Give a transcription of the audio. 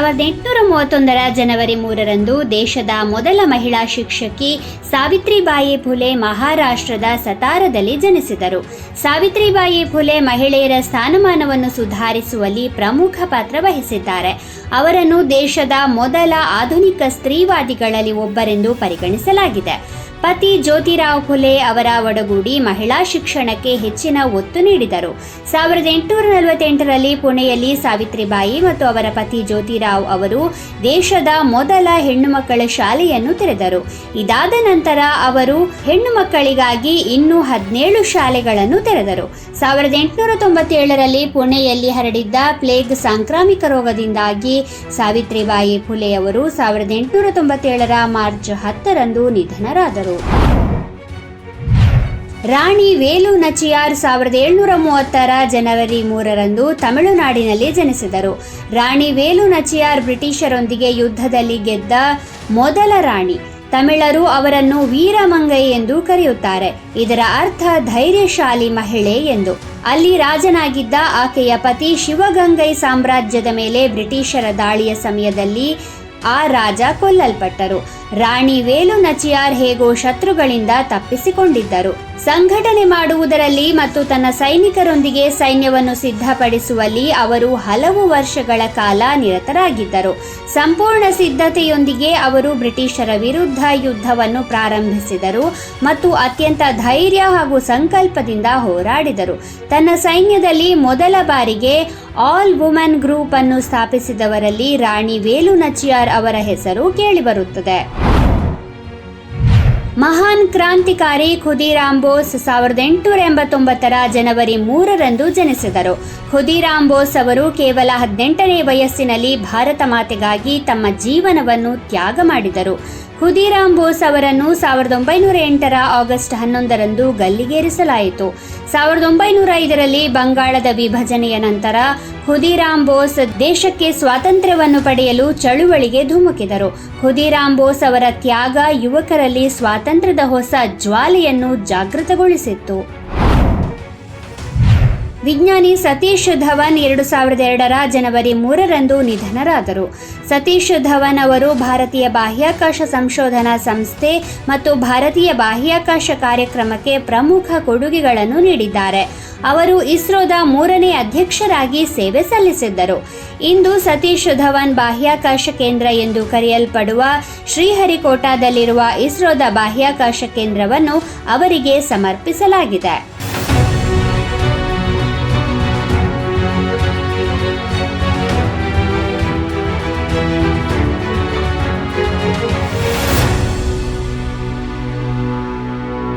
1831 ಜನವರಿ 3ರಂದು ದೇಶದ ಮೊದಲ ಮಹಿಳಾ ಶಿಕ್ಷಕಿ ಸಾವಿತ್ರಿಬಾಯಿ ಫುಲೆ ಮಹಾರಾಷ್ಟ್ರದ ಸತಾರದಲ್ಲಿ ಜನಿಸಿದರು. ಸಾವಿತ್ರಿಬಾಯಿ ಫುಲೆ ಮಹಿಳೆಯರ ಸ್ಥಾನಮಾನವನ್ನು ಸುಧಾರಿಸುವಲ್ಲಿ ಪ್ರಮುಖ ಪಾತ್ರ ವಹಿಸಿದ್ದಾರೆ. ಅವರನ್ನು ದೇಶದ ಮೊದಲ ಆಧುನಿಕ ಸ್ತ್ರೀವಾದಿಗಳಲ್ಲಿ ಒಬ್ಬರೆಂದು ಪರಿಗಣಿಸಲಾಗಿದೆ. ಪತಿ ಜ್ಯೋತಿರಾವ್ ಫುಲೆ ಅವರ ಒಡಗೂಡಿ ಮಹಿಳಾ ಶಿಕ್ಷಣಕ್ಕೆ ಹೆಚ್ಚಿನ ಒತ್ತು ನೀಡಿದರು. 1848ರಲ್ಲಿ ಪುಣೆಯಲ್ಲಿ ಸಾವಿತ್ರಿಬಾಯಿ ಮತ್ತು ಅವರ ಪತಿ ಜ್ಯೋತಿರಾವ್ ಅವರು ದೇಶದ ಮೊದಲ ಹೆಣ್ಣು ಮಕ್ಕಳ ಶಾಲೆಯನ್ನು ತೆರೆದರು. ಇದಾದ ನಂತರ ಅವರು ಹೆಣ್ಣು ಮಕ್ಕಳಿಗಾಗಿ ಇನ್ನೂ 17 ಶಾಲೆಗಳನ್ನು ತೆರೆದರು. 1897ರಲ್ಲಿ ಪುಣೆಯಲ್ಲಿ ಹರಡಿದ್ದ ಪ್ಲೇಗ್ ಸಾಂಕ್ರಾಮಿಕ ರೋಗದಿಂದಾಗಿ ಸಾವಿತ್ರಿಬಾಯಿ ಫುಲೆ ಅವರು 1897ರ ಮಾರ್ಚ್ 10ರಂದು ನಿಧನರಾದರು. ರಾಣಿ ವೇಲು ನಚಿಯಾರ್ 1730ರ ಜನವರಿ 3ರಂದು ತಮಿಳುನಾಡಿನಲ್ಲಿ ಜನಿಸಿದರು. ರಾಣಿ ವೇಲು ನಚಿಯಾರ್ ಬ್ರಿಟಿಷರೊಂದಿಗೆ ಯುದ್ಧದಲ್ಲಿ ಗೆದ್ದ ಮೊದಲ ರಾಣಿ. ತಮಿಳರು ಅವರನ್ನು ವೀರಮಂಗೈ ಎಂದು ಕರೆಯುತ್ತಾರೆ. ಇದರ ಅರ್ಥ ಧೈರ್ಯಶಾಲಿ ಮಹಿಳೆ ಎಂದು. ಅಲ್ಲಿ ರಾಜನಾಗಿದ್ದ ಆಕೆಯ ಪತಿ ಶಿವಗಂಗೈ ಸಾಮ್ರಾಜ್ಯದ ಮೇಲೆ ಬ್ರಿಟಿಷರ ದಾಳಿಯ ಸಮಯದಲ್ಲಿ ಆ ರಾಜ ಕೊಲ್ಲಲ್ಪಟ್ಟರು. ರಾಣಿ ವೇಲು ನಚಿಯಾರ್ ಹೇಗೋ ಶತ್ರುಗಳಿಂದ ತಪ್ಪಿಸಿಕೊಂಡಿದ್ದರು. ಸಂಘಟನೆ ಮಾಡುವುದರಲ್ಲಿ ಮತ್ತು ತನ್ನ ಸೈನಿಕರೊಂದಿಗೆ ಸೈನ್ಯವನ್ನು ಸಿದ್ಧಪಡಿಸುವಲ್ಲಿ ಅವರು ಹಲವು ವರ್ಷಗಳ ಕಾಲ ನಿರತರಾಗಿದ್ದರು. ಸಂಪೂರ್ಣ ಸಿದ್ಧತೆಯೊಂದಿಗೆ ಅವರು ಬ್ರಿಟಿಷರ ವಿರುದ್ಧ ಯುದ್ಧವನ್ನು ಪ್ರಾರಂಭಿಸಿದರು ಮತ್ತು ಅತ್ಯಂತ ಧೈರ್ಯ ಹಾಗೂ ಸಂಕಲ್ಪದಿಂದ ಹೋರಾಡಿದರು. ತನ್ನ ಸೈನ್ಯದಲ್ಲಿ ಮೊದಲ ಬಾರಿಗೆ ಆಲ್ ವುಮೆನ್ ಗ್ರೂಪ್ ಅನ್ನು ಸ್ಥಾಪಿಸಿದವರಲ್ಲಿ ರಾಣಿ ವೇಲು ನಚಿಯಾರ್ ಅವರ ಹೆಸರು ಕೇಳಿಬರುತ್ತದೆ. ಮಹಾನ್ ಕ್ರಾಂತಿಕಾರಿ ಖುದೀರಾಮ್ ಬೋಸ್ 1889ರ ಜನವರಿ 3ರಂದು ಜನಿಸಿದರು. ಖುದೀರಾಮ್ ಬೋಸ್ ಅವರು ಕೇವಲ 18ನೇ ವಯಸ್ಸಿನಲ್ಲಿ ಭಾರತ ಮಾತೆಗಾಗಿ ತಮ್ಮ ಜೀವನವನ್ನು ತ್ಯಾಗ ಮಾಡಿದರು. ಖುದೀರಾಮ್ ಬೋಸ್ ಅವರನ್ನು 1908ರ ಆಗಸ್ಟ್ 11ರಂದು ಗಲ್ಲಿಗೇರಿಸಲಾಯಿತು. 1905ರಲ್ಲಿ ಬಂಗಾಳದ ವಿಭಜನೆಯ ನಂತರ ಖುದೀರಾಮ್ ಬೋಸ್ ದೇಶಕ್ಕೆ ಸ್ವಾತಂತ್ರ್ಯವನ್ನು ಪಡೆಯಲು ಚಳುವಳಿಗೆ ಧುಮುಕಿದರು. ಖುದೀರಾಮ್ ಬೋಸ್ ಅವರ ತ್ಯಾಗ ಯುವಕರಲ್ಲಿ ಸ್ವಾತಂತ್ರ್ಯದ ಹೊಸ ಜ್ವಾಲೆಯನ್ನು ಜಾಗೃತಗೊಳಿಸಿತ್ತು. ವಿಜ್ಞಾನಿ ಸತೀಶ್ ಧವನ್ 2002ರ ಜನವರಿ 3ರಂದು ನಿಧನರಾದರು. ಸತೀಶ್ ಧವನ್ ಅವರು ಭಾರತೀಯ ಬಾಹ್ಯಾಕಾಶ ಸಂಶೋಧನಾ ಸಂಸ್ಥೆ ಮತ್ತು ಭಾರತೀಯ ಬಾಹ್ಯಾಕಾಶ ಕಾರ್ಯಕ್ರಮಕ್ಕೆ ಪ್ರಮುಖ ಕೊಡುಗೆಗಳನ್ನು ನೀಡಿದ್ದಾರೆ. ಅವರು ಇಸ್ರೋದ 3ನೇ ಅಧ್ಯಕ್ಷರಾಗಿ ಸೇವೆ ಸಲ್ಲಿಸಿದ್ದರು. ಇಂದು ಸತೀಶ್ ಧವನ್ ಬಾಹ್ಯಾಕಾಶ ಕೇಂದ್ರ ಎಂದು ಕರೆಯಲ್ಪಡುವ ಶ್ರೀಹರಿಕೋಟಾದಲ್ಲಿರುವ ಇಸ್ರೋದ ಬಾಹ್ಯಾಕಾಶ ಕೇಂದ್ರವನ್ನು ಅವರಿಗೆ ಸಮರ್ಪಿಸಲಾಗಿದೆ.